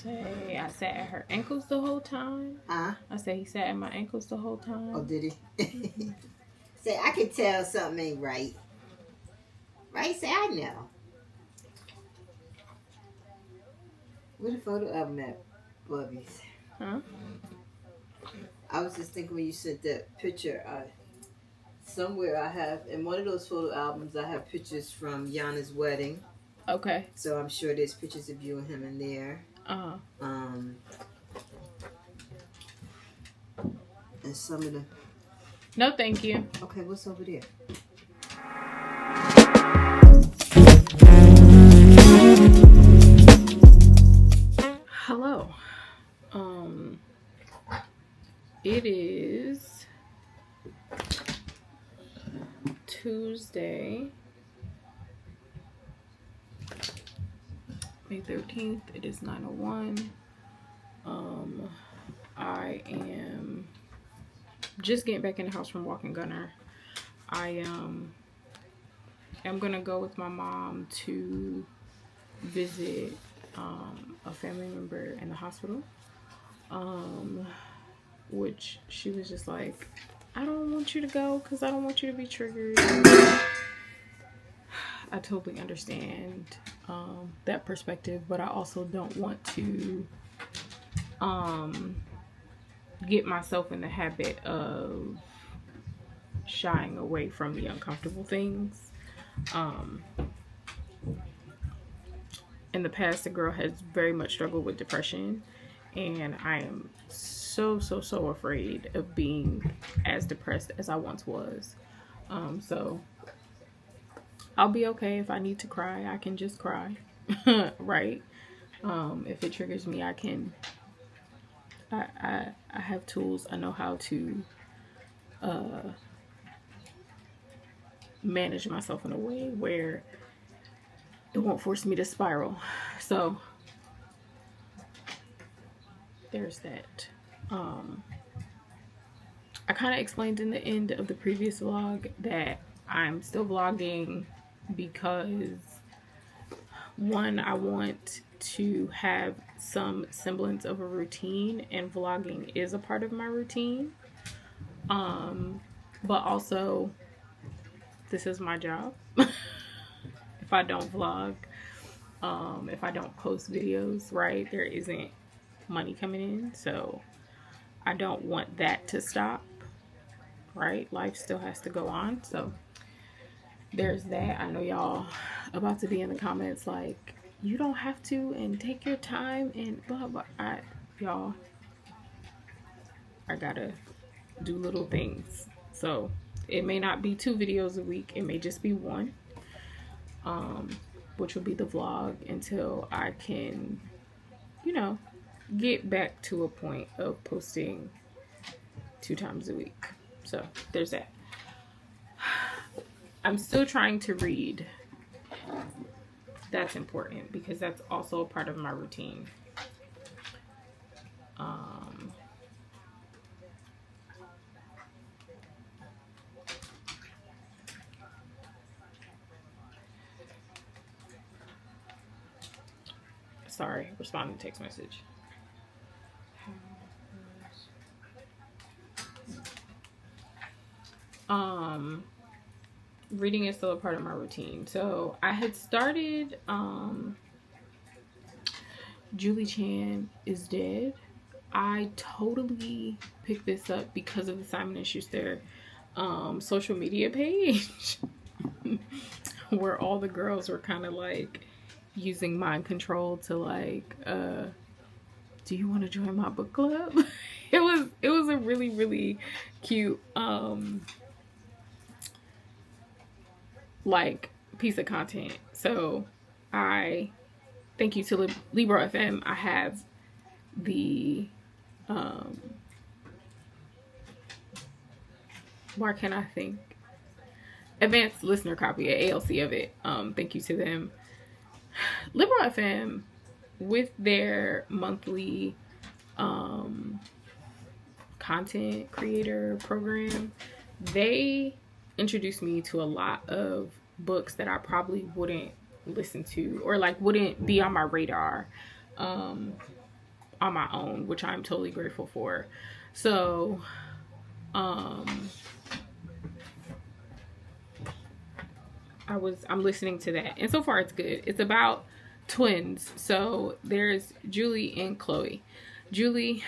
say I sat at her ankles the whole time. Huh? I said he sat at my ankles the whole time. Oh, did he? Say, I can tell something ain't right. Right? Say, I know. Where the photo album at, Bubbies? Huh? I was just thinking when you sent that picture, somewhere I have, in one of those photo albums, I have pictures from Yana's wedding. Okay. So I'm sure there's pictures of you and him in there. And some of the... No, thank you. Okay, what's over there? Hello. It is Tuesday, May 13th. It is 9:01. I am just getting back in the house from walking Gunner. I am gonna go with my mom to visit a family member in the hospital. Which she was just like, I don't want you to go because I don't want you to be triggered. I totally understand that perspective, but I also don't want to get myself in the habit of shying away from the uncomfortable things. In the past, the girl has very much struggled with depression, and I am so afraid of being as depressed as I once was. So I'll be okay. If I need to cry, I can just cry. Right? If it triggers me, I have tools. I know how to manage myself in a way where it won't force me to spiral. So there's that. I kind of explained in the end of the previous vlog that I'm still vlogging because, one, I want to have some semblance of a routine, and vlogging is a part of my routine. But also, this is my job. If I don't vlog, if I don't post videos, right, there isn't money coming in, so I don't want that to stop, right? Life still has to go on, so there's that. I know y'all about to be in the comments like, you don't have to, and take your time, and blah blah. Y'all, I gotta do little things, so it may not be 2 videos a week, it may just be 1, which will be the vlog until I can, you know, get back to a point of posting 2 times a week. So there's that. I'm still trying to read. That's important because that's also a part of my routine. Sorry, responding to text message. Reading is still a part of my routine. So I had started Julie Chan is Dead. I totally picked this up because of the Simon & Schuster social media page where all the girls were kind of like using mind control to like, do you want to join my book club? It was a really cute like piece of content. So I thank you to Libro FM. I have the why can't I think advanced listener copy, a ALC of it. Thank you to them. Libro FM, with their monthly content creator program, they introduced me to a lot of books that I probably wouldn't listen to or like wouldn't be on my radar. on my own, which I'm totally grateful for. So I'm listening to that, and so far it's good. It's about twins. So there's Julie and Chloe. Julie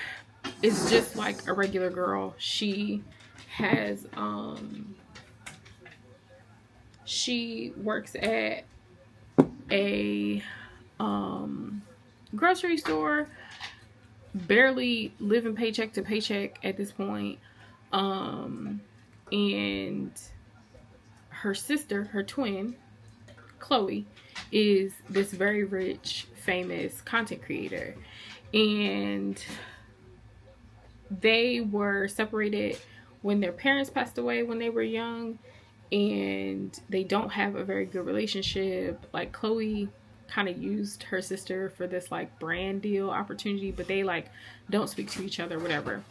is just like a regular girl. She has she works at a grocery store, barely living paycheck to paycheck at this point. And her sister, her twin, Chloe, is this very rich, famous content creator. And they were separated when their parents passed away when they were young, and they don't have a very good relationship. Like, Chloe kind of used her sister for this like brand deal opportunity, but they like don't speak to each other, whatever.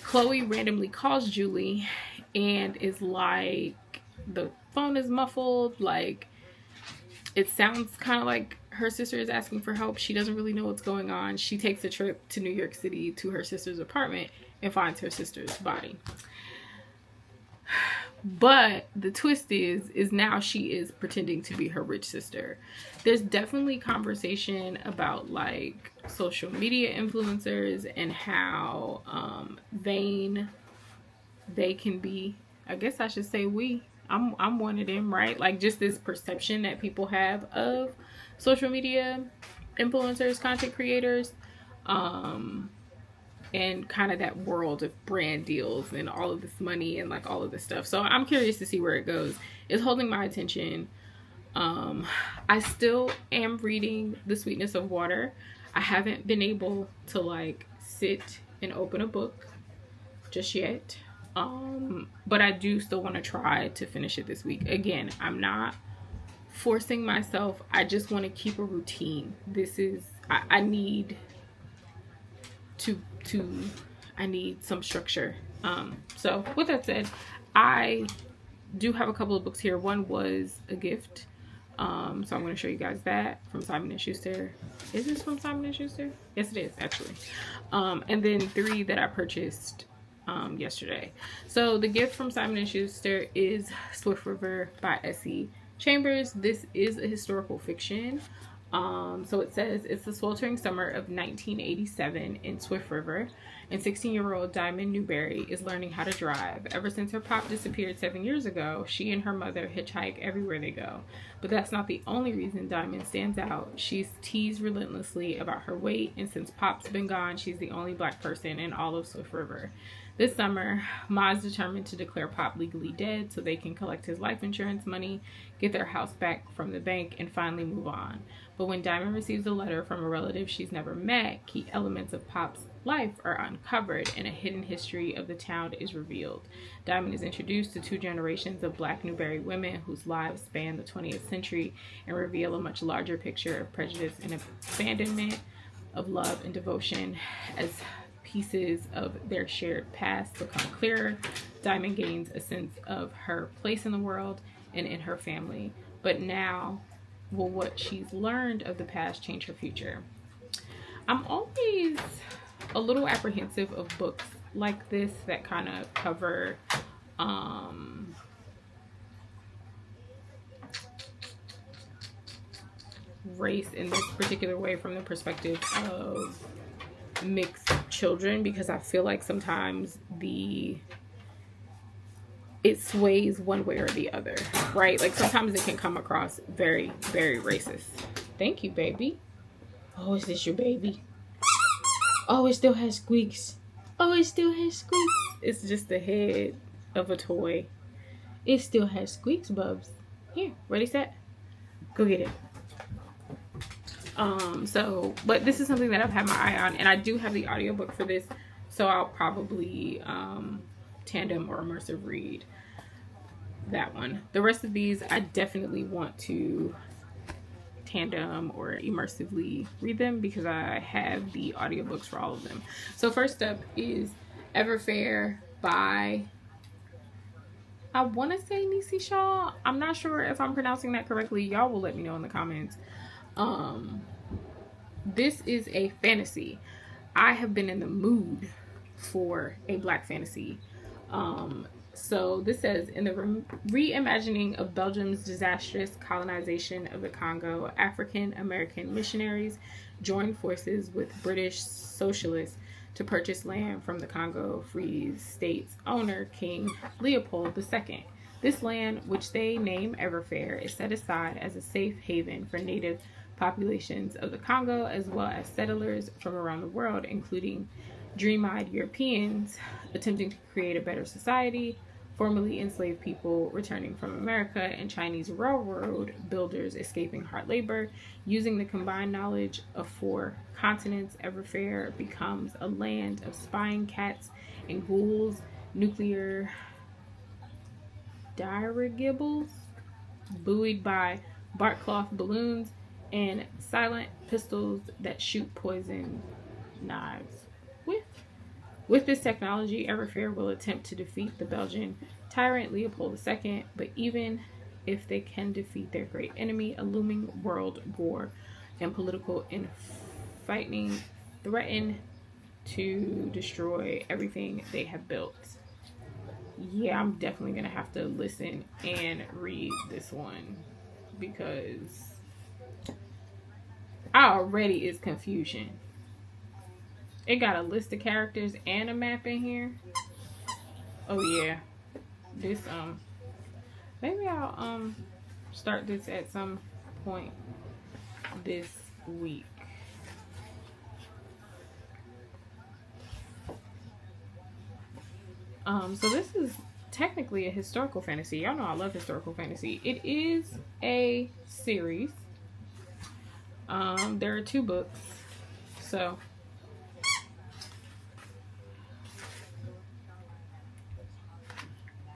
Chloe randomly calls Julie and is like, the phone is muffled, like it sounds kind of like her sister is asking for help. She doesn't really know what's going on. She takes a trip to New York City to her sister's apartment and finds her sister's body. But the twist is now she is pretending to be her rich sister. There's definitely conversation about like social media influencers and how vain they can be. I guess I should say we. I'm one of them, right? Like, just this perception that people have of social media influencers, content creators, and kind of that world of brand deals and all of this money and like all of this stuff. So I'm curious to see where it goes. It's holding my attention. I still am reading The Sweetness of Water. I haven't been able to like sit and open a book just yet. But I do still want to try to finish it this week. Again, I'm not forcing myself. I just want to keep a routine. This is, I need I need some structure. So with that said, I do have a couple of books here. One was a gift. So I'm going to show you guys that from Simon & Schuster. Is this from Simon & Schuster? Yes, it is, actually. And then 3 that I purchased yesterday. So the gift from Simon & Schuster is Swift River by S.E. Chambers. This is a historical fiction. So it says, it's the sweltering summer of 1987 in Swift River, and 16-year-old Diamond Newberry is learning how to drive. Ever since her pop disappeared 7 years ago, she and her mother hitchhike everywhere they go. But that's not the only reason Diamond stands out. She's teased relentlessly about her weight, and since Pop's been gone, she's the only black person in all of Swift River. This summer, Ma's determined to declare Pop legally dead so they can collect his life insurance money, get their house back from the bank, and finally move on. But when Diamond receives a letter from a relative she's never met, key elements of Pop's life are uncovered and a hidden history of the town is revealed. Diamond is introduced to 2 generations of black Newberry women whose lives span the 20th century and reveal a much larger picture of prejudice and abandonment, of love and devotion. As pieces of their shared past become clearer, Diamond gains a sense of her place in the world and in her family. But now, will what she's learned of the past change her future? I'm always a little apprehensive of books like this that kind of cover race in this particular way from the perspective of mixed children, because I feel like sometimes it sways one way or the other, right? Like sometimes it can come across very, very racist. Thank you, baby. Oh, is this your baby? Oh, it still has squeaks. Oh, it still has squeaks. It's just the head of a toy. It still has squeaks, Bubs. Here, ready, set, go get it. But this is something that I've had my eye on, and I do have the audiobook for this, so I'll probably tandem or immersive read that one. The rest of these I definitely want to tandem or immersively read them because I have the audiobooks for all of them. So first up is Everfair by, I want to say Nisi Shaw. I'm not sure if I'm pronouncing that correctly. Y'all will let me know in the comments. This is a fantasy. I have been in the mood for a Black fantasy. So this says, in the reimagining of Belgium's disastrous colonization of the Congo, African American missionaries joined forces with British socialists to purchase land from the Congo Free State's owner, King Leopold II. This land, which they name Everfair, is set aside as a safe haven for native populations of the Congo, as well as settlers from around the world, including dream-eyed Europeans attempting to create a better society, formerly enslaved people returning from America, and Chinese railroad builders escaping hard labor. Using the combined knowledge of 4 continents, Everfair becomes a land of spying cats and ghouls, nuclear dirigibles buoyed by bark-cloth balloons, and silent pistols that shoot poison knives. With this technology, Everfair will attempt to defeat the Belgian tyrant Leopold II, but even if they can defeat their great enemy, a looming world war and political infighting threaten to destroy everything they have built. Yeah, I'm definitely going to have to listen and read this one because already is confusion. It got a list of characters and a map in here. Oh yeah. This maybe I'll start this at some point this week. So this is technically a historical fantasy. Y'all know I love historical fantasy. It is a series. There are 2 books. So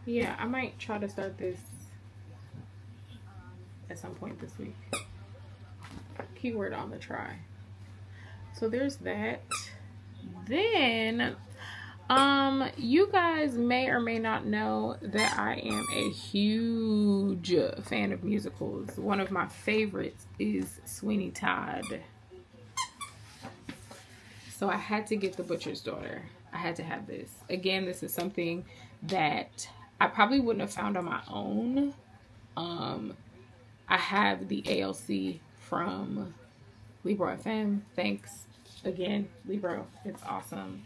yeah, I might try to start this at some point this week. Keyword on the try. So there's that. Then you guys may or may not know that I am a huge fan of musicals. One of my favorites is Sweeney Todd. So I had to get The Butcher's Daughter. I had to have this. Again, this is something that I probably wouldn't have found on my own. I have the ALC from Libro FM. Thanks again, Libro. It's awesome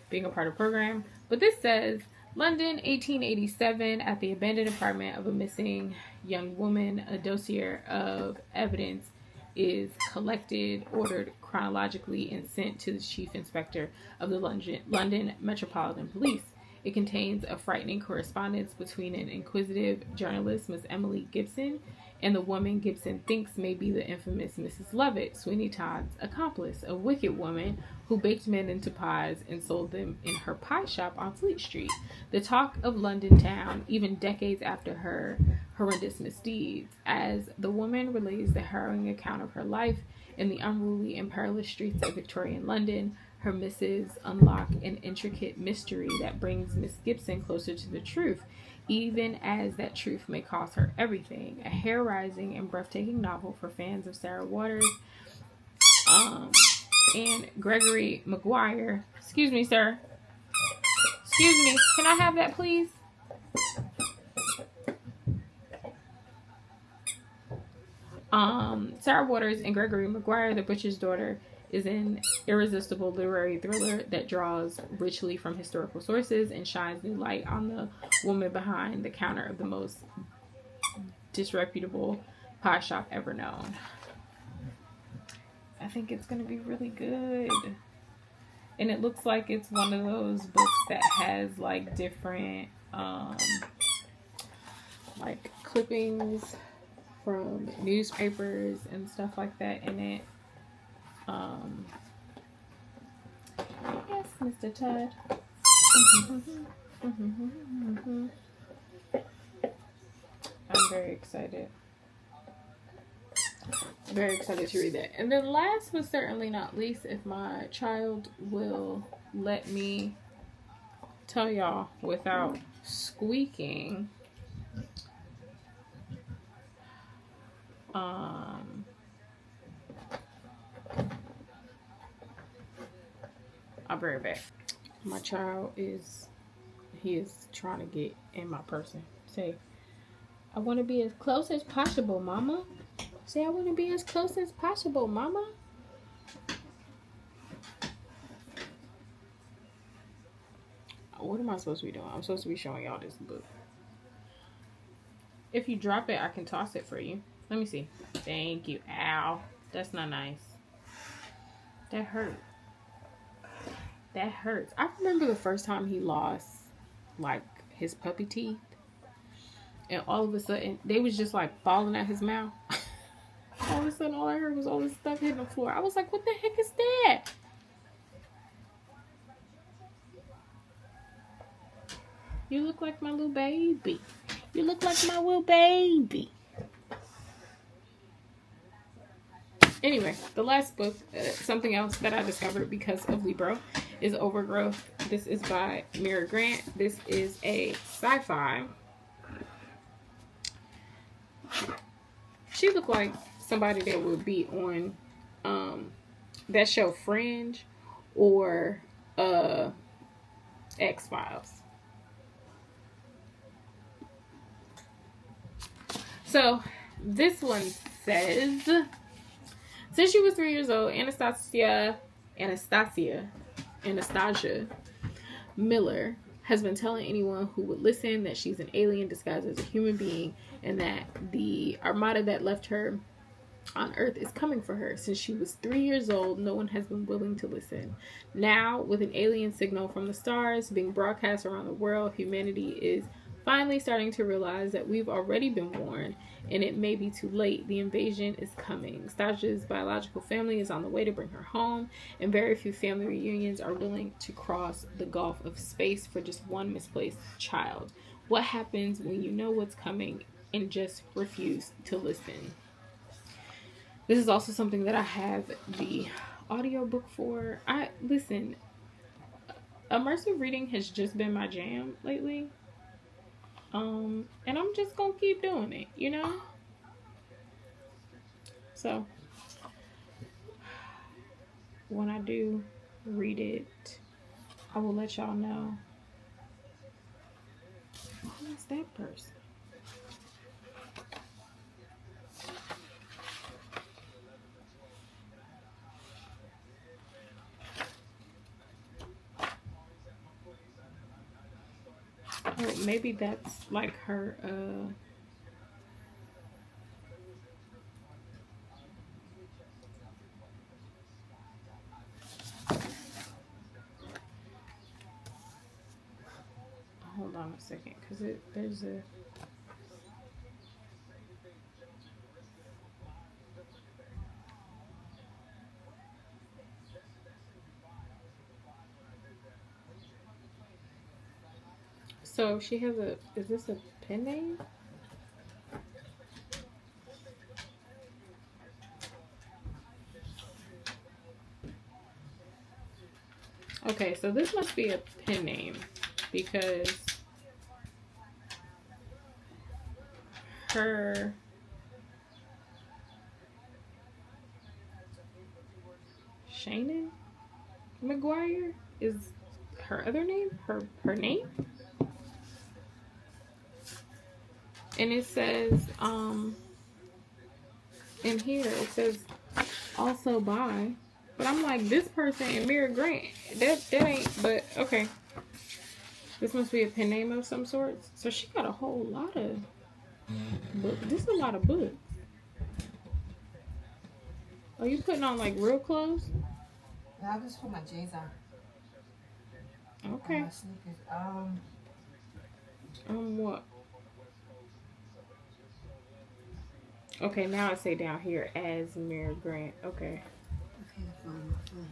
being a part of the program. But this says, London, 1887, at the abandoned apartment of a missing young woman, a dossier of evidence is collected, ordered chronologically, and sent to the chief inspector of the London Metropolitan Police. It contains a frightening correspondence between an inquisitive journalist, Miss Emily Gibson, and the woman Gibson thinks may be the infamous Mrs. Lovett, Sweeney Todd's accomplice, a wicked woman who baked men into pies and sold them in her pie shop on Fleet Street. The talk of London town, even decades after her horrendous misdeeds, as the woman relays the harrowing account of her life in the unruly and perilous streets of Victorian London. Her missives unlock an intricate mystery that brings Miss Gibson closer to the truth, even as that truth may cost her everything. A hair-raising and breathtaking novel for fans of Sarah Waters and Gregory Maguire. Excuse me, sir. Excuse me. Can I have that, please? Sarah Waters and Gregory Maguire, The Butcher's Daughter, is an irresistible literary thriller that draws richly from historical sources and shines new light on the woman behind the counter of the most disreputable pie shop ever known. I think it's going to be really good. And it looks like it's one of those books that has like different like clippings from newspapers and stuff like that in it. Yes, Mr. Todd. I'm very excited. Very excited to read that. And then last but certainly not least, if my child will let me tell y'all without squeaking, I'll be right back. My child is trying to get in my person. Say, I want to be as close as possible, mama. Say, I want to be as close as possible, mama. What am I supposed to be doing? I'm supposed to be showing y'all this book. If you drop it, I can toss it for you. Let me see. Thank you. Ow. That's not nice. That hurt. That hurts. I remember the first time he lost, like, his puppy teeth. And all of a sudden, they was just, like, falling out his mouth. All of a sudden, all I heard was all this stuff hitting the floor. I was like, what the heck is that? You look like my little baby. You look like my little baby. Anyway, the last book, something else that I discovered because of Libro, is Overgrowth. This is by Mira Grant. This is a sci-fi. She looked like somebody that would be on that show Fringe or X-Files. So this one says, since she was 3 years old, Anastasia Miller has been telling anyone who would listen that she's an alien disguised as a human being, and that the armada that left her on Earth is coming for her. Since she was 3 years old, no one has been willing to listen. Now, with an alien signal from the stars being broadcast around the world, humanity is finally starting to realize that we've already been warned, and it may be too late. The invasion is coming. Stasia's biological family is on the way to bring her home, and very few family reunions are willing to cross the gulf of space for just one misplaced child. What happens when you know what's coming and just refuse to listen? This is also something that I have the audiobook for. Listen, immersive reading has just been my jam lately. And I'm just gonna keep doing it, you know? So, when I do read it, I will let y'all know. Who is that person? Oh, maybe that's like her, hold on a second, because there's a... So she has is this a pen name? Okay, so this must be a pen name because her Shannon McGuire is her other name, her name. And it says, in here, it says also by, but I'm like, this person and Mira Grant, that ain't, but okay. This must be a pen name of some sort. So she got a whole lot of books. This is a lot of books. Are you putting on like real clothes? No, I just put my jeans on. Okay. My sneakers. What? Okay, now I say down here as Mira Grant. Okay. Okay, phone, my phone.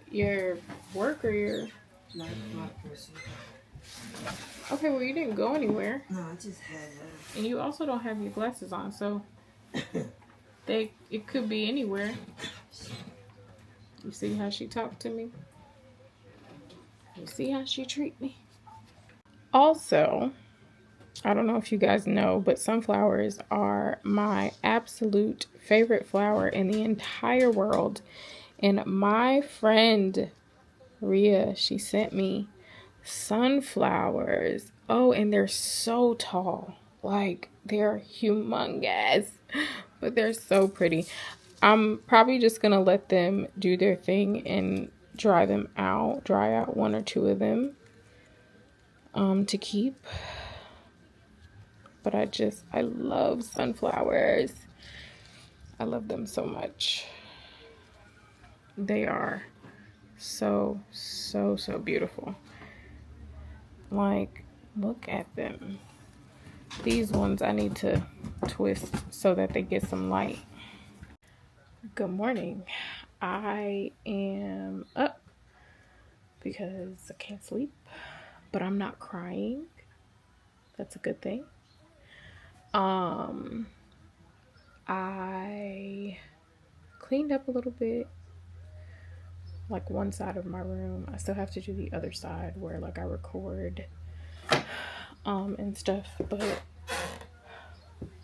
Your work or your... My person. Okay, well, you didn't go anywhere. No, I just had And you also don't have your glasses on, so it could be anywhere. You see how she talked to me? You see how she treat me? Also, I don't know if you guys know, but sunflowers are my absolute favorite flower in the entire world. And my friend Rhea, she sent me sunflowers. Oh, and they're so tall. Like, they're humongous, but they're so pretty. I'm probably just gonna let them do their thing and dry out one or two of them to keep. But I love sunflowers. I love them so much. They are so beautiful. Like, look at them. These ones I need to twist so that they get some light. Good morning. I am up because I can't sleep, but I'm not crying. That's a good thing. I cleaned up a little bit, like one side of my room. I still have to do the other side where like I record and stuff, but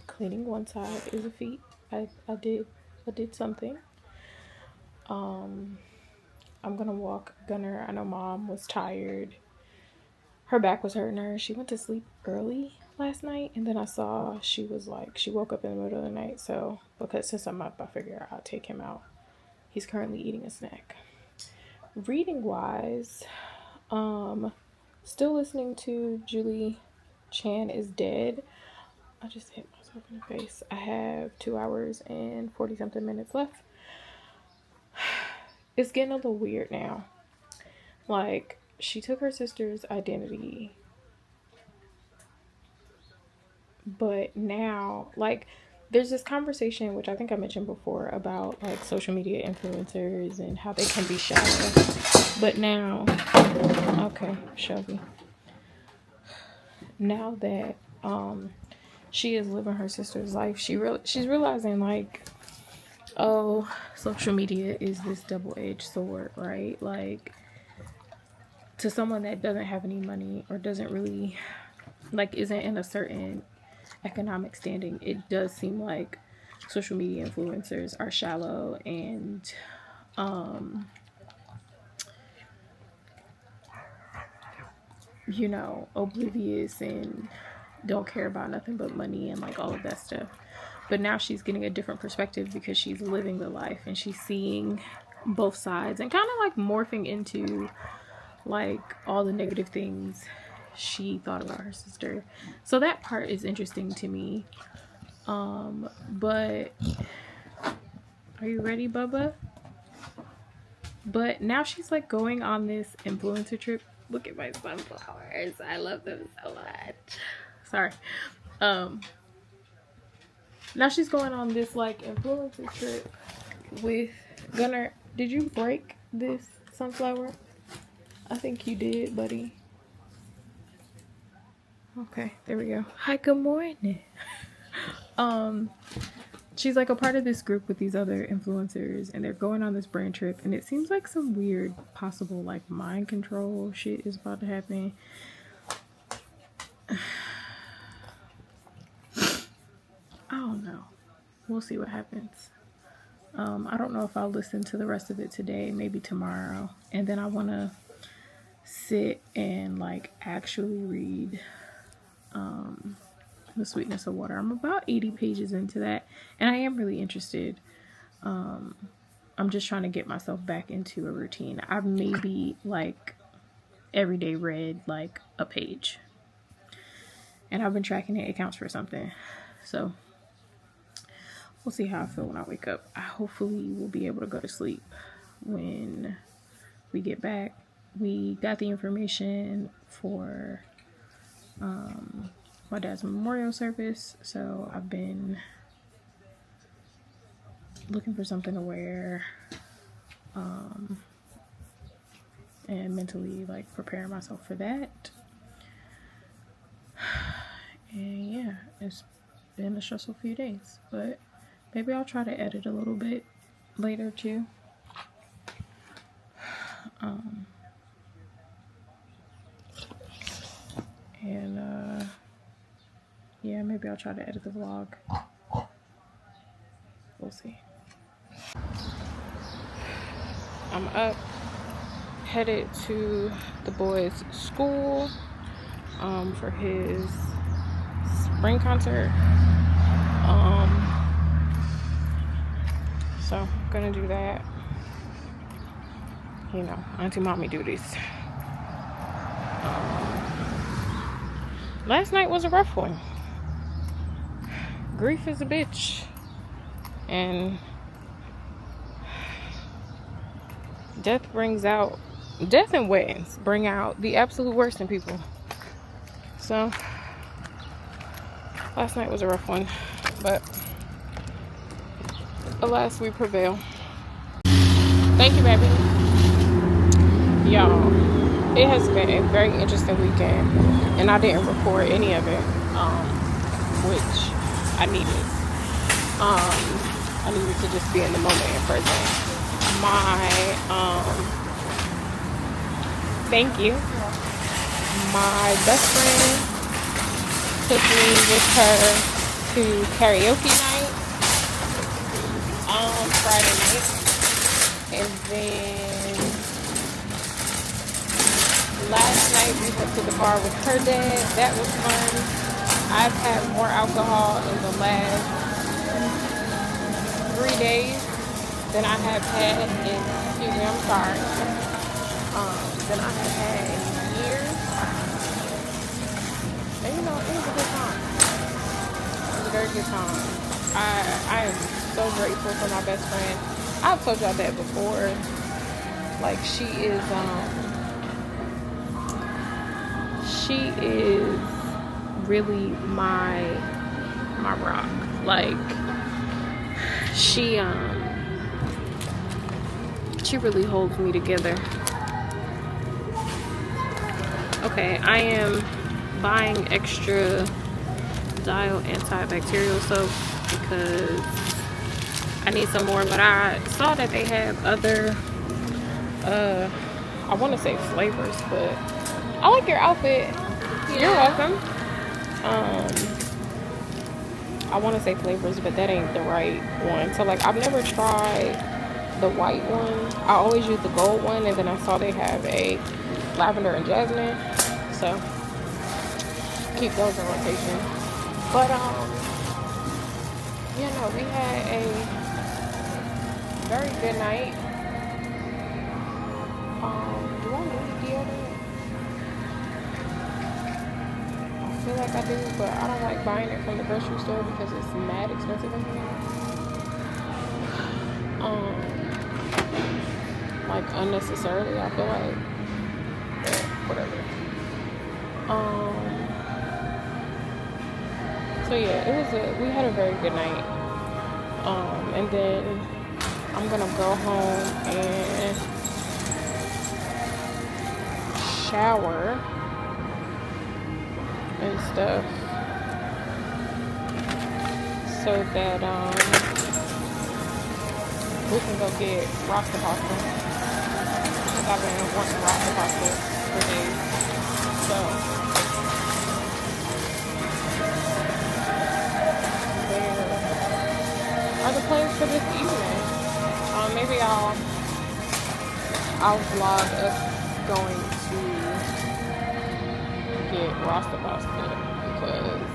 cleaning one side is a feat. I did something. I'm gonna walk Gunner. I know Mom was tired. Her back was hurting her. She went to sleep early last night, and then I saw she woke up in the middle of the night. So because since I'm up, I figure I'll take him out. He's currently eating a snack. Reading wise, still listening to Julie Chan is Dead. I just hit myself in the face. I have 2 hours and 40 something minutes left. It's getting a little weird now. Like, she took her sister's identity, but now, like, there's this conversation, which I think I mentioned before, about like social media influencers and how they can be shallow. But now, okay, Shelby. Now that she is living her sister's life, she's realizing like, oh, social media is this double-edged sword, right? Like, to someone that doesn't have any money or doesn't really, like, isn't in a certain economic standing, it does seem like social media influencers are shallow and oblivious and don't care about nothing but money and like all of that stuff. But now she's getting a different perspective because she's living the life and she's seeing both sides and kind of like morphing into like all the negative things she thought about her sister. So that part is interesting to me. But are you ready, Bubba? But now she's like going on this influencer trip. Look at my sunflowers. I love them so much. Sorry. Now she's going on this like influencer trip with Gunner. Did you break this sunflower? I think you did, buddy. Okay, there we go. Hi, good morning. She's like a part of this group with these other influencers and they're going on this brand trip and it seems like some weird possible like mind control shit is about to happen. I don't know. We'll see what happens. I don't know if I'll listen to the rest of it today, maybe tomorrow. And then I want to sit and like actually read The Sweetness of Water. I'm about 80 pages into that and I am really interested. I'm just trying to get myself back into a routine. I've maybe like every day read like a page and I've been tracking it. It counts for something. So we'll see how I feel when I wake up. I hopefully will be able to go to sleep when we get back. We got the information for my dad's memorial service, so I've been looking for something to wear and mentally like preparing myself for that. And yeah, it's been a stressful few days, but maybe I'll try to edit a little bit later too. Yeah, maybe I'll try to edit the vlog. We'll see. I'm up headed to the boys' school for his spring concert. So I'm gonna do that. You know, auntie mommy duties. Last night was a rough one. Grief is a bitch. And death and weddings bring out the absolute worst in people. So last night was a rough one, but alas, we prevail. Thank you, baby. Y'all, it has been a very interesting weekend, and I didn't record any of it, which I needed. I needed to just be in the moment and present. Thank you. My best friend took me with her to karaoke night on Friday night, and then last night we went to the bar with her dad. That was fun. I've had more alcohol in the last 3 days than I have had in, excuse me, I'm sorry, than I have had in years. And you know, it was a good time. It was a very good time. I am so grateful for my best friend. I've told y'all that before. Like, she is really my rock. Like, she really holds me together. Okay, I am buying extra Dial antibacterial soap because I need some more, but I saw that they have other I want to say flavors, but I like your outfit. You're welcome. I want to say flavors, but that ain't the right one. So like, I've never tried the white one. I always use the gold one, and then I saw they have a lavender and jasmine, so keep those in rotation. But you know, we had a very good night. Do I need deodorant? I feel like I do, but I don't like buying it from the grocery store because it's mad expensive in here. Like unnecessarily, I feel like. But whatever. So yeah, we had a very good night. And then I'm gonna go home and shower and stuff so that we can go get rasta pasta, because I've been wanting rasta pasta for days. So there are the plans for this evening. Maybe I'll vlog us going to get rasta pasta, because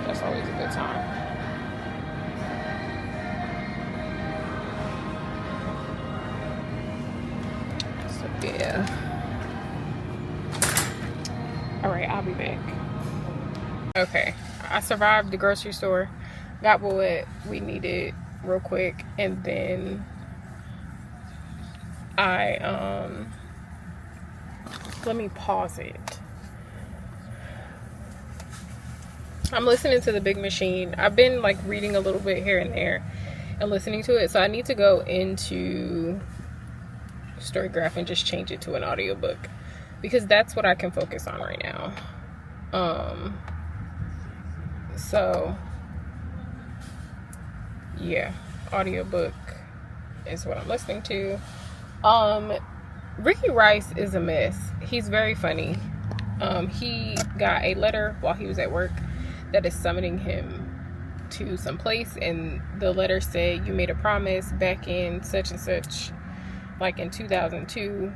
that's always a good time. So yeah. Alright, I'll be back. Okay, I survived the grocery store, got what we needed real quick, and then let me pause it. I'm listening to The Big Machine. I've been like reading a little bit here and there and listening to it, so I need to go into Storygraph and just change it to an audiobook, because that's what I can focus on right now. So yeah, audiobook is what I'm listening to. Ricky Rice is a mess. He's very funny. He got a letter while he was at work that is summoning him to some place, and the letter said, you made a promise back in such and such like in 2002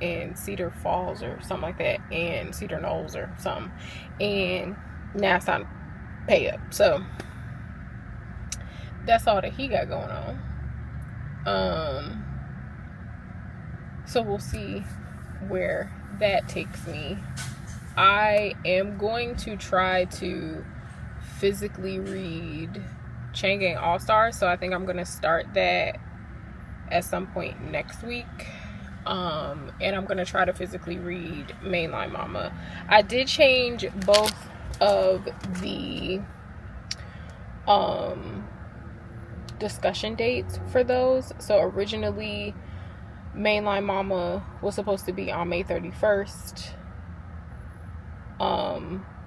in Cedar Falls or something like that, and Cedar Knolls or something, and now it's time to pay up. So that's all that he got going on. So we'll see where that takes me. I am going to try to physically read Chain Gang All Stars, so I think I'm going to start that at some point next week. And I'm going to try to physically read Mainline Mama. I did change both of the discussion dates for those. So originally Mainline Mama was supposed to be on May 31st.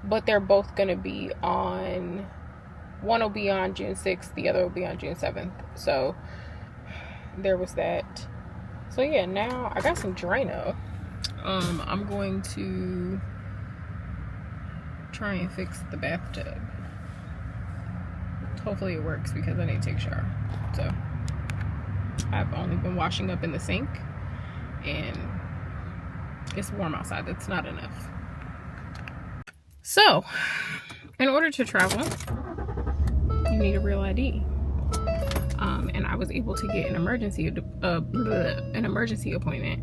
But they're both going to be on, one will be on June 6th, the other will be on June 7th. So there was that. So yeah, now I got some Drano. I'm going to try and fix the bathtub. Hopefully it works because I need to take a shower. So I've only been washing up in the sink, and it's warm outside. That's not enough. So, in order to travel, you need a real ID. And I was able to get an emergency appointment,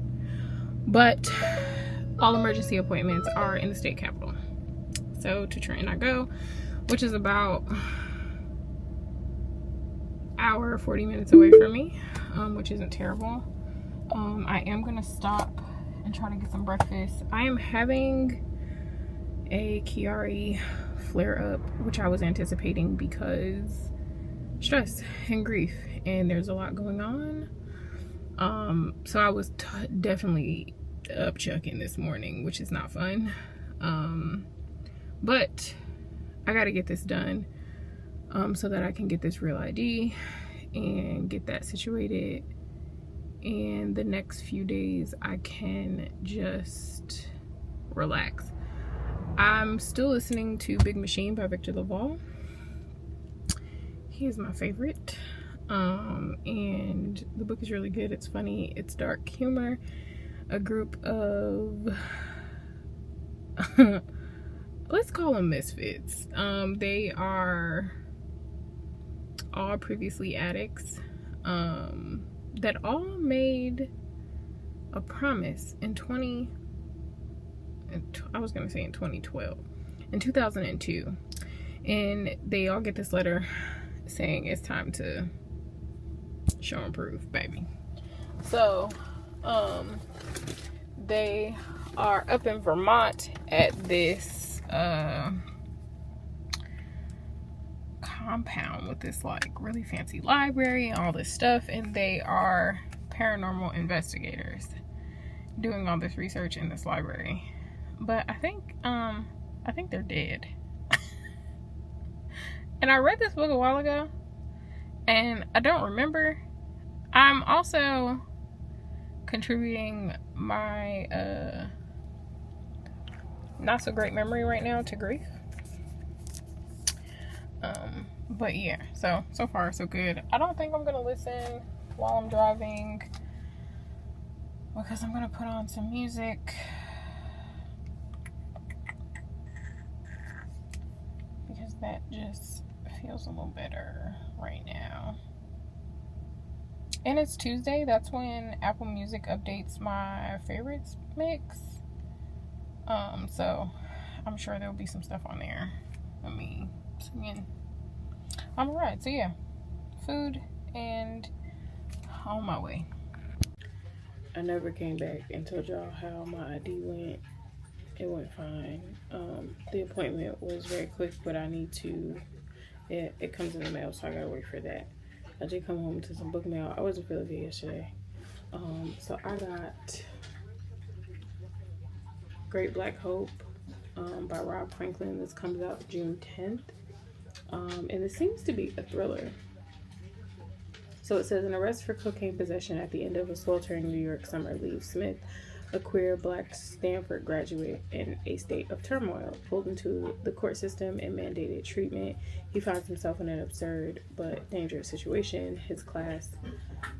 but all emergency appointments are in the state capitol. So to Trenton I go, which is about hour 40 minutes away from me, which isn't terrible. I am gonna stop and try to get some breakfast. I am having a Chiari flare up, which I was anticipating because stress and grief, and there's a lot going on. So I was definitely up chucking this morning, which is not fun. But I gotta get this done so that I can get this real ID and get that situated. And the next few days I can just relax. I'm still listening to Big Machine by Victor LaValle. He is my favorite. And the book is really good. It's funny. It's dark humor. A group of let's call them misfits. They are all previously addicts that all made a promise in 2012, in 2002, and they all get this letter saying it's time to show and prove, baby. So they are up in Vermont at this compound with this like really fancy library and all this stuff, and they are paranormal investigators doing all this research in this library. But I think they're dead. And I read this book a while ago, and I don't remember. I'm also contributing my not so great memory right now to grief. But yeah, so far so good. I don't think I'm gonna listen while I'm driving because I'm gonna put on some music. Because that just feels a little better right now. And it's Tuesday. That's when Apple Music updates my favorites mix. So I'm sure there'll be some stuff on there of me singing. I'm alright. So yeah, food and on my way. I never came back and told y'all how my ID went. It went fine. The appointment was very quick, but I need to. It comes in the mail, so I gotta wait for that. I did come home to some Bookmail. I wasn't feeling good yesterday. So I got Great Black Hope by Rob Franklin. This comes out June 10th. And it seems to be a thriller. So it says, an arrest for cocaine possession at the end of a sweltering New York summer leaves Smith, a queer black Stanford graduate in a state of turmoil, pulled into the court system and mandated treatment. He finds himself in an absurd but dangerous situation. His class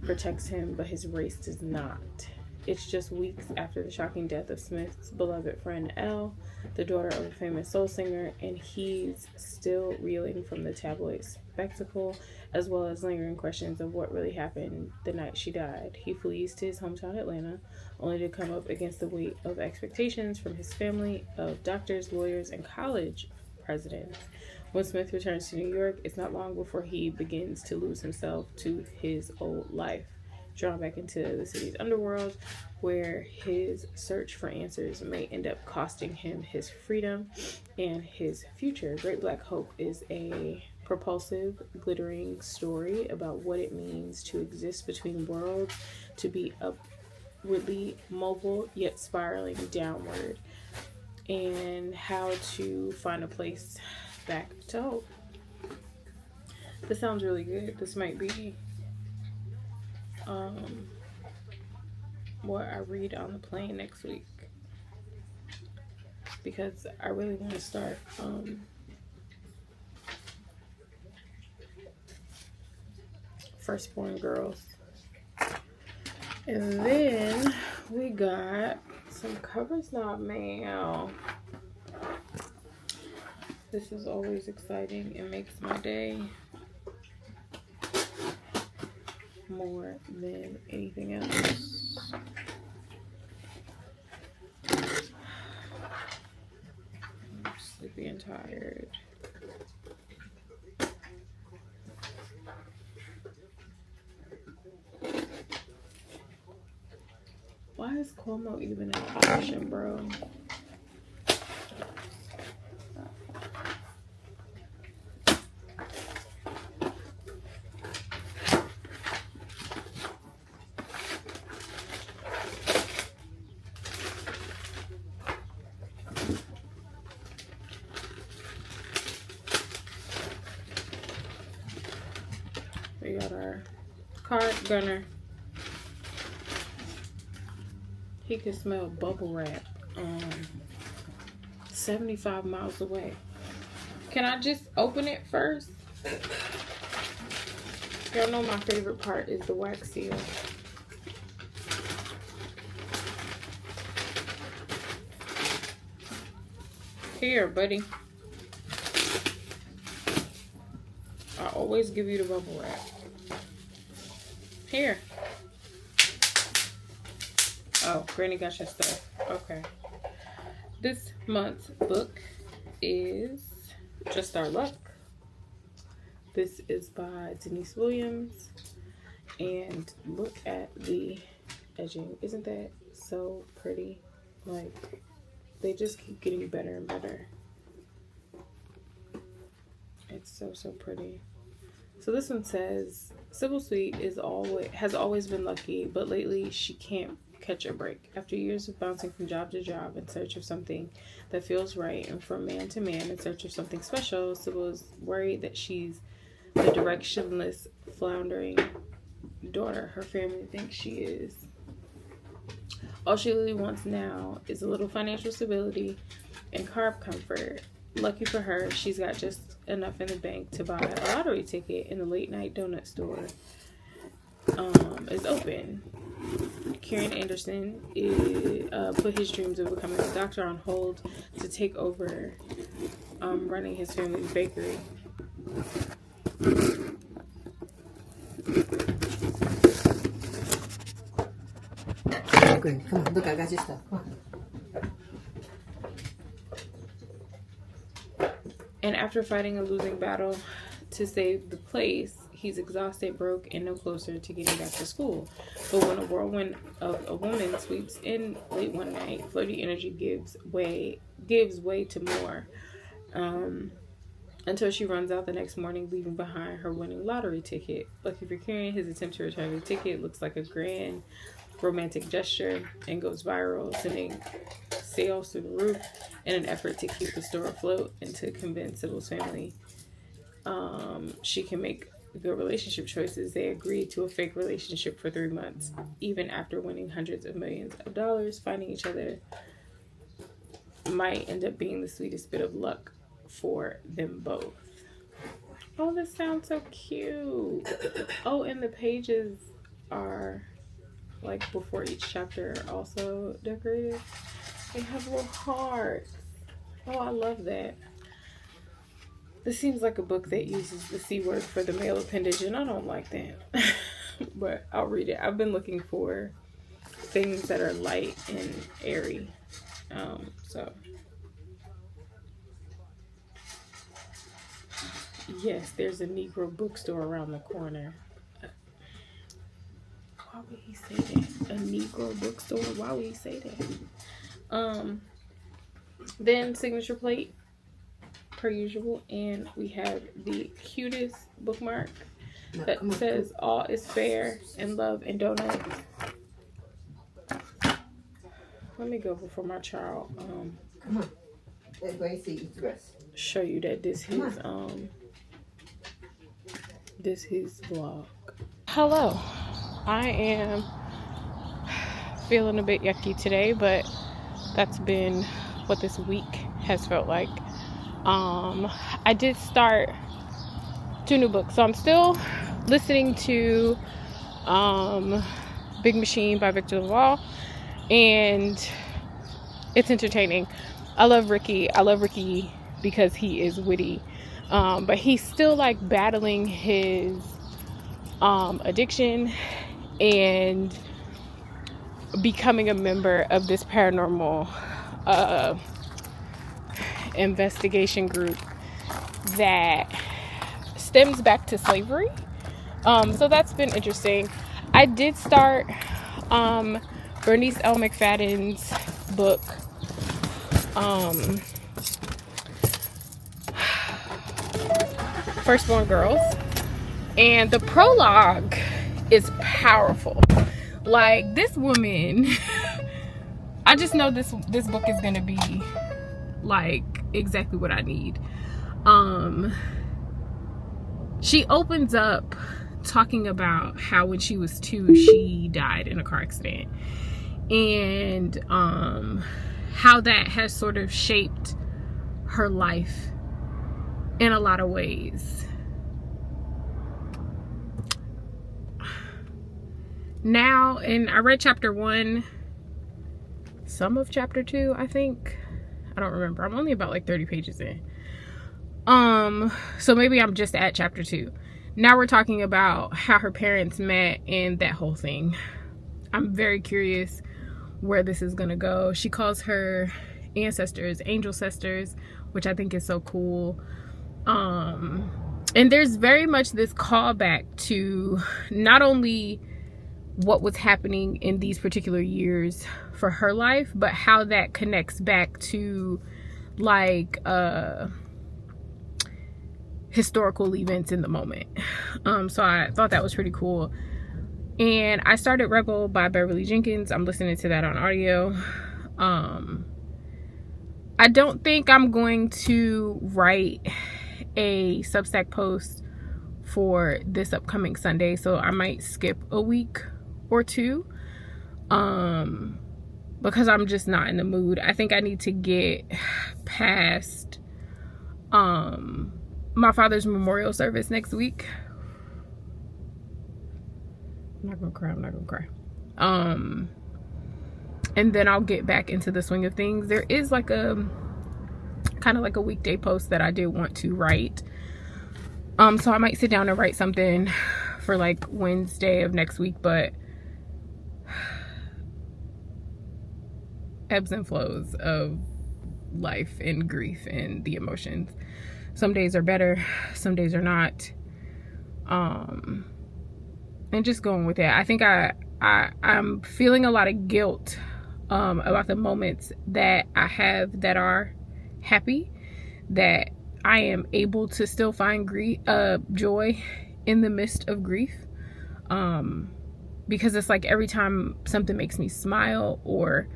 protects him, but his race does not. It's just weeks after the shocking death of Smith's beloved friend Elle, the daughter of a famous soul singer, and he's still reeling from the tabloid spectacle, as well as lingering questions of what really happened the night she died. He flees to his hometown Atlanta, only to come up against the weight of expectations from his family of doctors, lawyers, and college presidents. When Smith returns to New York, it's not long before he begins to lose himself to his old life, drawn back into the city's underworld, where his search for answers may end up costing him his freedom and his future. Great Black Hope is a propulsive, glittering story about what it means to exist between worlds, to be upwardly mobile yet spiraling downward, and how to find a place back to hope. This sounds really good. This might be what I read on the plane next week, because I really want to start Firstborn Girls. And then we got some Covers Not mail. This is always exciting. It makes my day more than anything else. I'm sleepy and tired. Why is Cuomo even an option, bro? We got our card gunner. He can smell bubble wrap 75 miles away. Can I just open it first? Y'all know my favorite part is the wax seal. Here, buddy. I always give you the bubble wrap. Here. Oh, Granny got your stuff. Okay. This month's book is Just Our Luck. This is by Denise Williams. And look at the edging. Isn't that so pretty? Like, they just keep getting better and better. It's so pretty. So this one says, Sybil Sweet has always been lucky, but lately she can't catch a break. After years of bouncing from job to job in search of something that feels right, and from man to man in search of something special, Sybil is worried that she's the directionless, floundering daughter her family thinks she is. All she really wants now is a little financial stability and carb comfort. Lucky for her, she's got just enough in the bank to buy a lottery ticket, and the late night donut store is open. Kieran Anderson put his dreams of becoming a doctor on hold to take over running his family's bakery. Come on, look, I got your stuff. And after fighting a losing battle to save the place, he's exhausted, broke, and no closer to getting back to school. But when a whirlwind of a woman sweeps in late one night, flirty energy gives way to more, until she runs out the next morning, leaving behind her winning lottery ticket. Lucky for Kieran, his attempt to return the ticket looks like a grand romantic gesture and goes viral, sending sales through the roof in an effort to keep the store afloat and to convince Sybil's family she can make good relationship choices, they agreed to a fake relationship for 3 months. Even after winning hundreds of millions of dollars, finding each other might end up being the sweetest bit of luck for them both. Oh, this sounds so cute. Oh, and the pages are like before each chapter also decorated. They have little hearts. Oh, I love that. This seems like a book that uses the C word for the male appendage, and I don't like that. But I'll read it. I've been looking for things that are light and airy. So yes, there's a Negro bookstore around the corner. Why would he say that? A Negro bookstore? Why would he say that? Then signature plate, per usual, and we have the cutest bookmark that says all is fair in love and donuts. Let me go before my child Come on. Let Gracie dress. show you that this his vlog. Hello. I am feeling a bit yucky today, but that's been what this week has felt like. I did start 2 new books, so I'm still listening to Big Machine by Victor LaValle, and it's entertaining. I love Ricky because he is witty, but he's still like battling his addiction and becoming a member of this paranormal investigation group that stems back to slavery. So that's been interesting. I did start Bernice L. McFadden's book, Firstborn Girls, and the prologue is powerful. Like, this woman, I just know this book is gonna be like exactly what I need. She opens up talking about how when she was 2 she died in a car accident, and how that has sort of shaped her life in a lot of ways. Now, and I read chapter 1, some of chapter 2, I think. I don't remember. I'm only about like 30 pages in. So maybe I'm just at chapter 2. Now we're talking about how her parents met and that whole thing. I'm very curious where this is gonna go. She calls her ancestors angel sisters, which I think is so cool. And there's very much this callback to not only what was happening in these particular years for her life, but how that connects back to like historical events in the moment. So I thought that was pretty cool. And I started Rebel by Beverly Jenkins. I'm listening to that on audio. I don't think I'm going to write a Substack post for this upcoming Sunday, so I might skip a week or 2 because I'm just not in the mood. I think I need to get past my father's memorial service next week. I'm not gonna cry. And then I'll get back into the swing of things. There is like a kind of like a weekday post that I did want to write. So I might sit down and write something for like Wednesday of next week, but ebbs and flows of life and grief and the emotions. Some days are better, some days are not. And just going with it. I think I'm feeling a lot of guilt about the moments that I have that are happy, that I am able to still find joy in the midst of grief. Because it's like every time something makes me smile or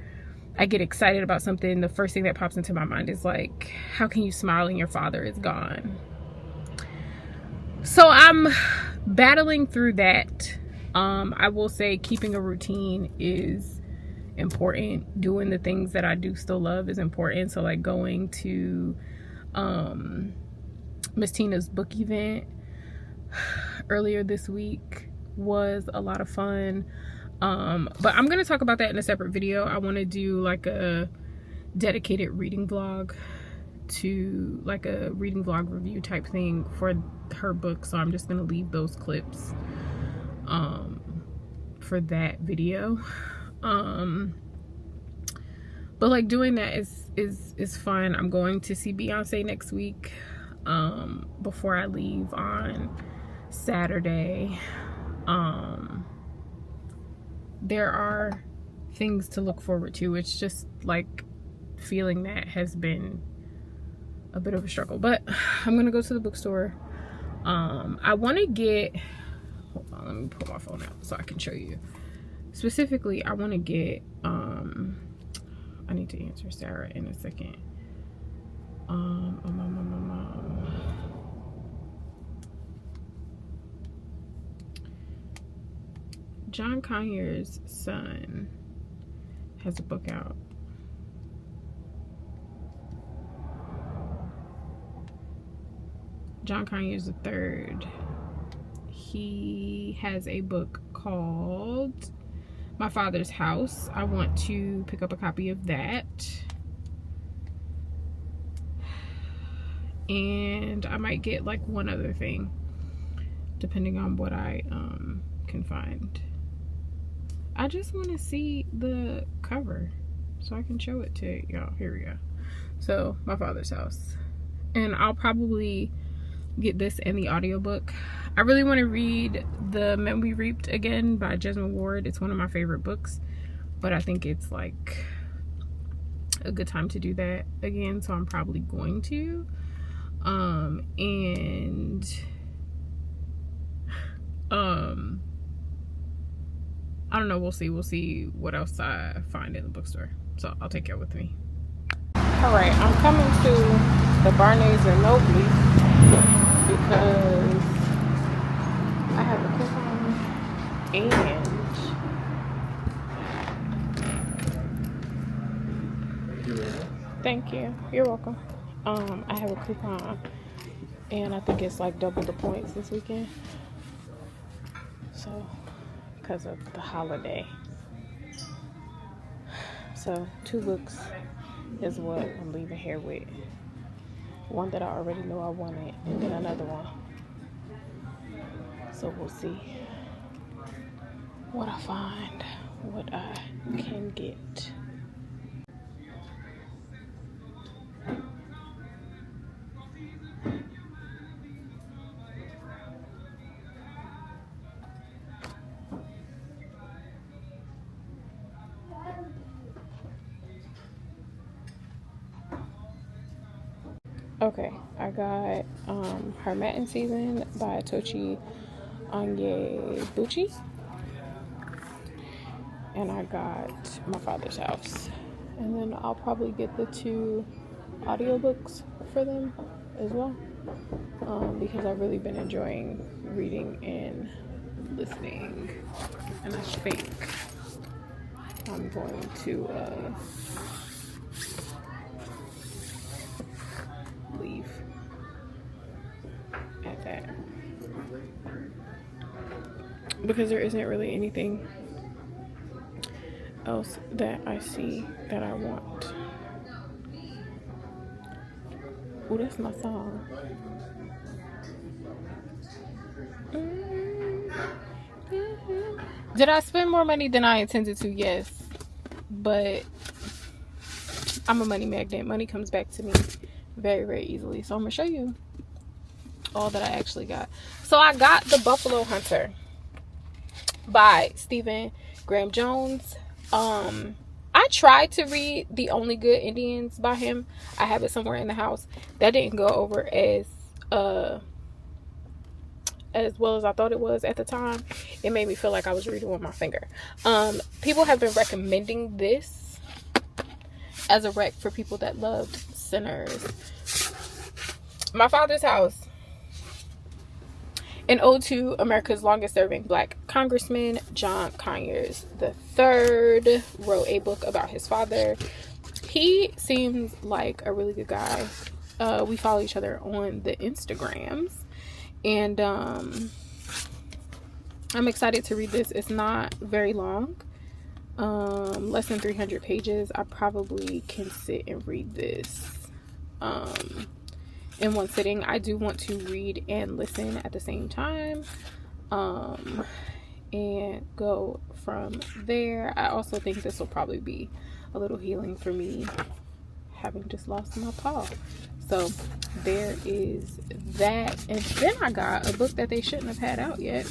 I get excited about something, the first thing that pops into my mind is like, how can you smile and your father is gone? So I'm battling through that. I will say keeping a routine is important. Doing the things that I do still love is important. So like going to Miss Tina's book event earlier this week was a lot of fun. But I'm gonna talk about that in a separate video. I want to do like a dedicated reading vlog, to like a reading vlog review type thing for her book. So I'm just gonna leave those clips for that video. But like doing that is fun. I'm going to see Beyonce next week before I leave on Saturday. There are things to look forward to. It's just like feeling that has been a bit of a struggle, but I'm gonna go to the bookstore. I want to get, hold on, let me pull my phone out so I can show you specifically. I want to get I need to answer Sarah in a second. John Conyers' son has a book out. John Conyers III. He has a book called My Father's House. I want to pick up a copy of that. And I might get like one other thing, depending on what I can find. I just want to see the cover so I can show it to y'all. Here we go. So, My Father's House. And I'll probably get this and the audiobook. I really want to read The Men We Reaped again by Jesmyn Ward. It's one of my favorite books, but I think it's like a good time to do that again, so I'm probably going to. I don't know, we'll see what else I find in the bookstore, so I'll take y'all with me. All right, I'm coming to the Barnes and Noble because I have a coupon and thank you, you're welcome. I have a coupon and I think it's like double the points this weekend, so because of the holiday. So 2 books is what I'm leaving here with. One that I already know I wanted, and then another one. So we'll see what I find, what I can get. Okay, I got Hermetin Season by Tochi Onyebuchi, and I got My Father's House, and then I'll probably get the 2 audiobooks for them as well, because I've really been enjoying reading and listening, and I think I'm going to leave at that, because there isn't really anything else that I see that I want. Oh, that's my song. Did I spend more money than I intended to? Yes, but I'm a money magnet. Money comes back to me very, very easily. So I'm gonna show you all that I actually got. So I got The Buffalo Hunter by Stephen Graham Jones. I tried to read The Only Good Indians by him. I have it somewhere in the house. That didn't go over as well as I thought it was at the time. It made me feel like I was reading with my finger. People have been recommending this as a rec for people that loved Sinners. My Father's House An ode to America's longest serving black congressman, John Conyers III, wrote a book about his father. He seems like a really good guy. We follow each other on the Instagrams. And I'm excited to read this. It's not very long. Less than 300 pages. I probably can sit and read this in one sitting. I do want to read and listen at the same time, and go from there. I also think this will probably be a little healing for me, having just lost my paw. So there is that. And then I got a book that they shouldn't have had out yet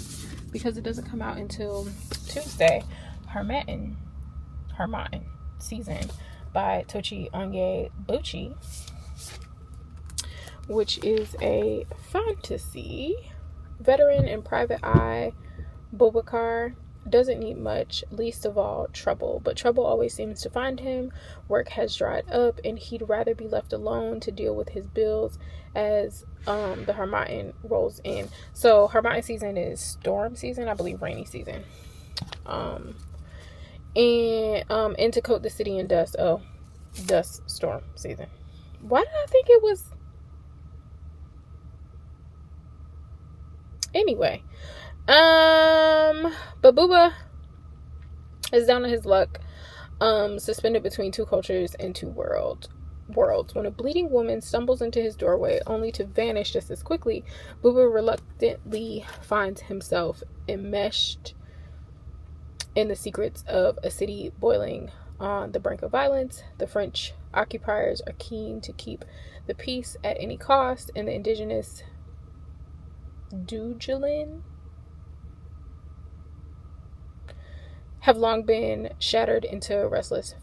because it doesn't come out until Tuesday. Hermatin Season by Tochi Onyebuchi, which is a fantasy. Veteran and private eye Boubacar doesn't need much, least of all trouble, but trouble always seems to find him. Work has dried up and he'd rather be left alone to deal with his bills as the Hermatin rolls in. So Hermatin season is storm season, I believe rainy season. And to coat the city in dust. Oh, dust storm season. Why did I think it was? Anyway, but Booba is down on his luck, suspended between two cultures and two worlds. When a bleeding woman stumbles into his doorway only to vanish just as quickly, Booba reluctantly finds himself enmeshed in the secrets of a city boiling on the brink of violence. The French occupiers are keen to keep the peace at any cost, and the indigenous Dugelin have long been shattered into restless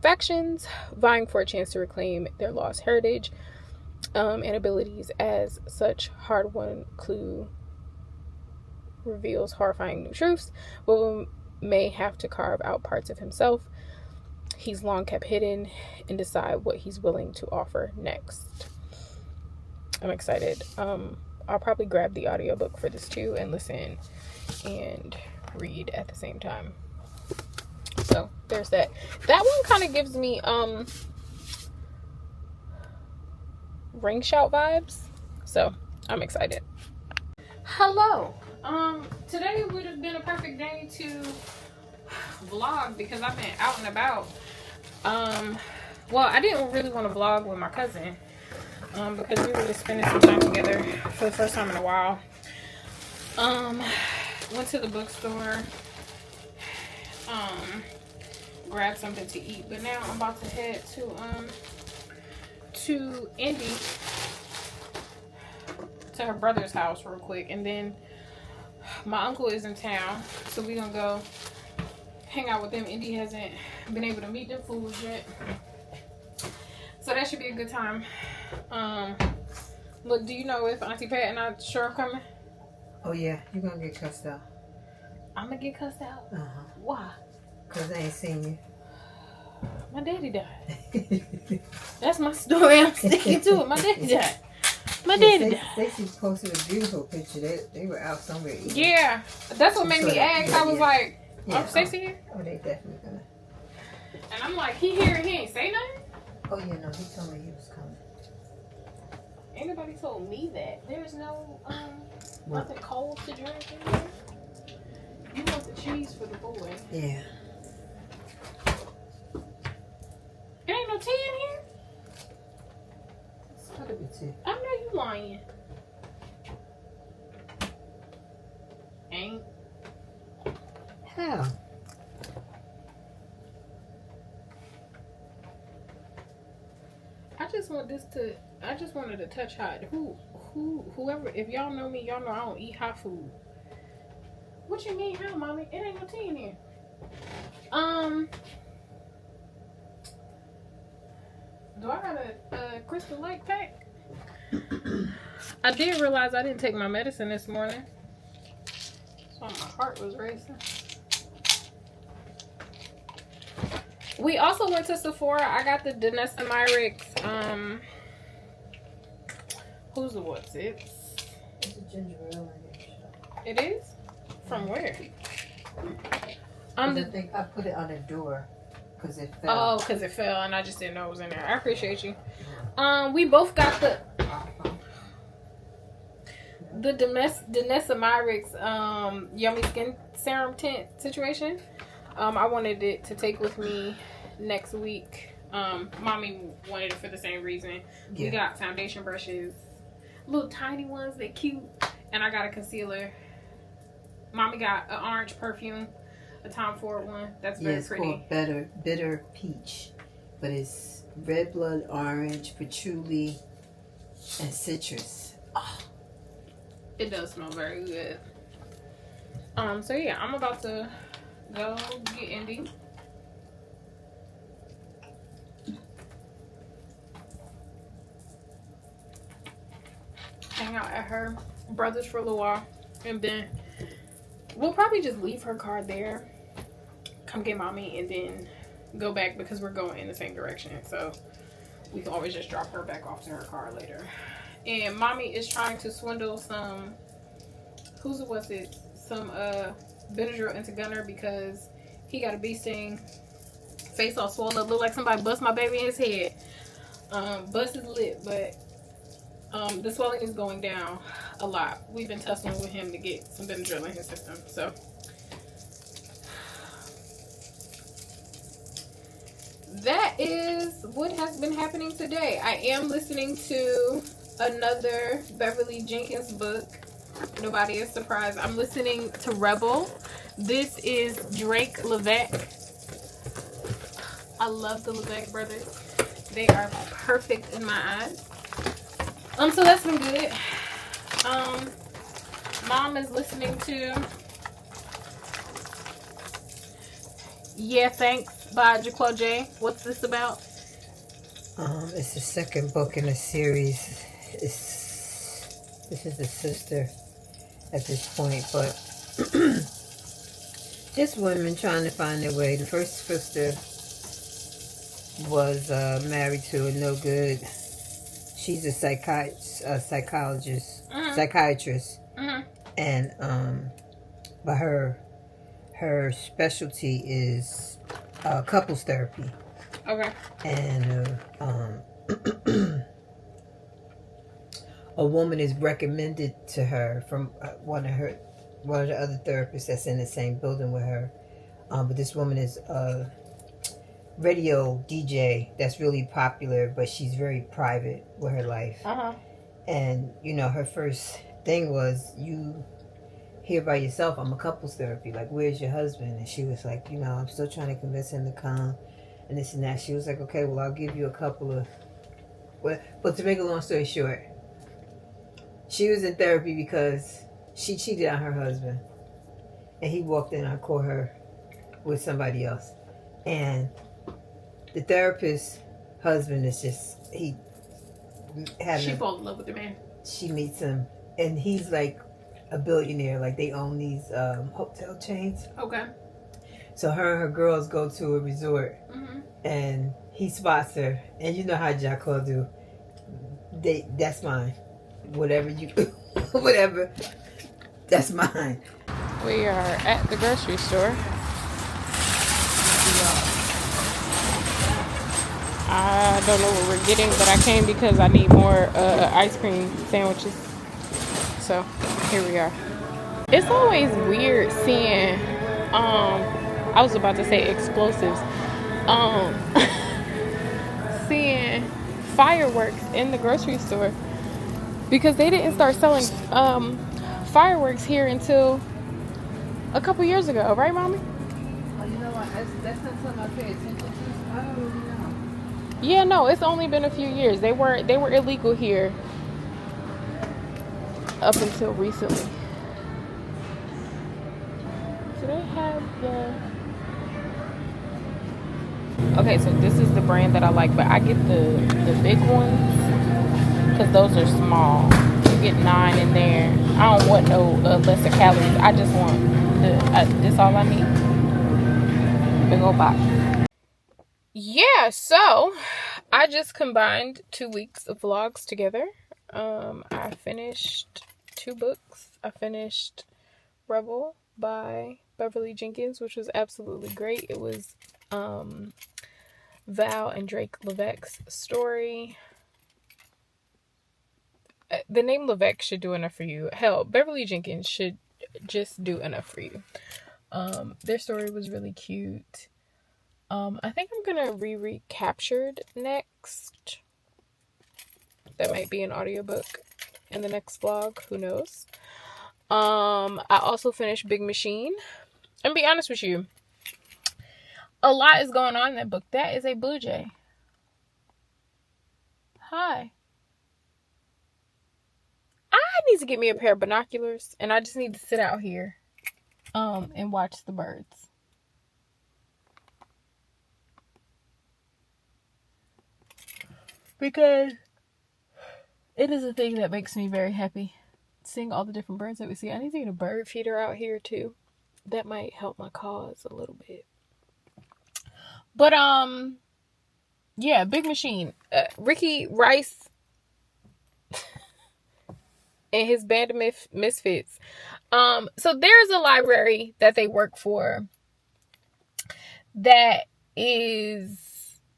factions, vying for a chance to reclaim their lost heritage and abilities. As such, hard-won clue reveals horrifying new truths. Booba may have to carve out parts of himself he's long kept hidden and decide what he's willing to offer next. I'm excited. I'll probably grab the audiobook for this too and listen and read at the same time. So there's that. That one kind of gives me Ring Shout vibes. So I'm excited. Hello. Today would have been a perfect day to vlog because I've been out and about. Well, I didn't really want to vlog with my cousin because we were just spending some time together for the first time in a while. Went to the bookstore, grabbed something to eat, but now I'm about to head to Indy, to her brother's house real quick, and then my uncle is in town, so we're gonna go hang out with them. Indy hasn't been able to meet them fools yet, so that should be a good time. Look, do you know if Auntie Pat and I sure are coming? Oh yeah, you're gonna get cussed out. I'm gonna get cussed out? Why? Because I ain't seen you. My daddy died. That's my story. I'm sticking to it. My daddy died. My daddy died. Stacey posted a beautiful picture. They were out somewhere eating. Yeah, that's what made me ask. I was like, yeah, Stacey here? Oh, they definitely gonna. And I'm like, he here and he ain't say nothing? Oh yeah, no, he told me he was coming. Ain't nobody told me that. There's no nothing cold to drink in there. You want the cheese for the boy. Yeah. There ain't no tea in here? It's gotta be tea. I know you lying. Ain't. How? I just wanted to touch hot. Whoever, if y'all know me, y'all know I don't eat hot food. What you mean, how, mommy? It ain't no tea in here. Do I got a Crystal Lake pack? I did realize I didn't take my medicine this morning. So my heart was racing. We also went to Sephora. I got the Danessa Myricks, who's the what's it? It's a ginger ale in it. It is? From where? I think I put it on the door because it fell. Oh, because it fell and I just didn't know it was in there. I appreciate you. We both got the Danessa Myricks Yummy Skin Serum Tint situation. I wanted it to take with me next week. Mommy wanted it for the same reason. Yeah. We got foundation brushes, little tiny ones, they're cute, and I got a concealer. Mommy got an orange perfume, a Tom Ford one. That's very pretty. It's called Bitter Peach, but it's red blood orange, patchouli, and citrus. Oh. It does smell very good. So yeah, I'm about to go get Indy. Hang out at her brother's for a little while, and then we'll probably just leave her car there, come get mommy, and then go back because we're going in the same direction. So we can always just drop her back off to her car later. And mommy is trying to swindle some, some Benadryl into Gunner because he got a bee sting, face all swollen up, look like somebody bust my baby in his head. Bust his lip, but the swelling is going down a lot. We've been tussling with him to get some Benadryl in his system. So that is what has been happening today. I am listening to another Beverly Jenkins book. Nobody is surprised. I'm listening to Rebel. This is Drake Levesque. I love the Levesque brothers. They are perfect in my eyes. So that's been good. Mom is listening to Yeah Thanks by Jaquel J. What's this about? It's the second book in a series. This is the sister at this point, but just women trying to find their way. The first sister was married to a no good. She's a psychiatrist, and but her specialty is couples therapy. Okay. And a woman is recommended to her from one of the other therapists that's in the same building with her. But this woman is a radio DJ that's really popular, but she's very private with her life. And her first thing was, "You here by yourself? I'm a couples therapy. Like, where's your husband?" And she was like, "I'm still trying to convince him to come." And this and that. She was like, "Okay, well, I'll give you a couple of..." But to make a long story short, she was in therapy because she cheated on her husband. And he walked in and caught her with somebody else. And the therapist's husband is just... She falls in love with the man. She meets him. And he's like a billionaire. Like, they own these hotel chains. Okay. So her and her girls go to a resort, and he spots her, and you know how Jackal do. That's mine. Whatever, that's mine. We are at the grocery store. I don't know what we're getting, but I came because I need more ice cream sandwiches. So here we are. It's always weird seeing I was about to say explosives. Seeing fireworks in the grocery store because they didn't start selling fireworks here until a couple years ago, right, Mommy? Oh, you know what? That's not something I pay attention to. I don't really know. Yeah, no, it's only been a few years. They were illegal here up until recently. Do they have the... Okay, so this is the brand that I like, but I get the big ones because those are small. You get 9 in there. I don't want no lesser calories. I just want this all I need. Big old box. Yeah, so I just combined 2 weeks of vlogs together. I finished 2 books. I finished Rebel by Beverly Jenkins, which was absolutely great. It was Val and Drake Levesque's story. The name Levesque should do enough for you. Hell, Beverly Jenkins should just do enough for you. Their story was really cute. I think I'm gonna reread Captured next. That might be an audiobook in the next vlog. Who knows? I also finished Big Machine. And be honest with you, a lot is going on in that book. That is a blue jay. Hi. I need to get me a pair of binoculars, and I just need to sit out here and watch the birds. Because it is a thing that makes me very happy. Seeing all the different birds that we see. I need to get a bird feeder out here too. That might help my cause a little bit. But yeah, Big Machine. Ricky Rice and his band of misfits. So there's a library that they work for that is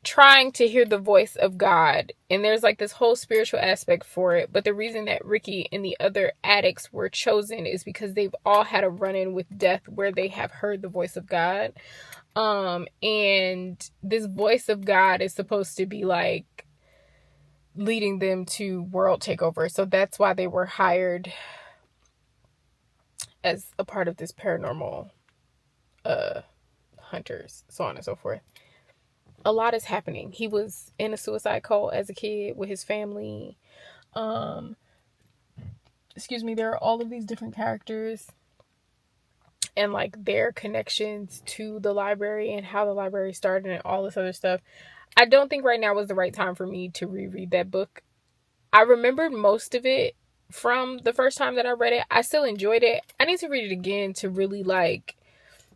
trying to hear the voice of God, and there's like this whole spiritual aspect for it. But the reason that Ricky and the other addicts were chosen is because they've all had a run-in with death where they have heard the voice of God. And this voice of God is supposed to be like leading them to world takeover. So that's why they were hired as a part of this paranormal hunters, so on and so forth. A lot is happening. He was in a suicide cult as a kid with his family. There are all of these different characters and like their connections to the library and how the library started and all this other stuff. I don't think right now was the right time for me to reread that book. I remembered most of it from the first time that I read it. I still enjoyed it. I need to read it again to really like,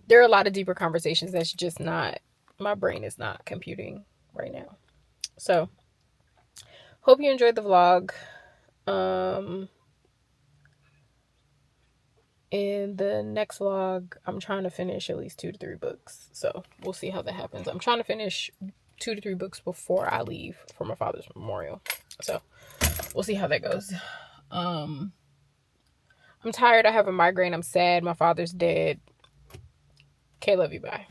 there are a lot of deeper conversations that's just not, my brain is not computing right now. So, hope you enjoyed the vlog. In the next vlog, I'm trying to finish at least 2 to 3 books. So, we'll see how that happens. I'm trying to finish 2 to 3 books before I leave for my father's memorial. So, we'll see how that goes. I'm tired. I have a migraine. I'm sad. My father's dead. Okay, love you. Bye.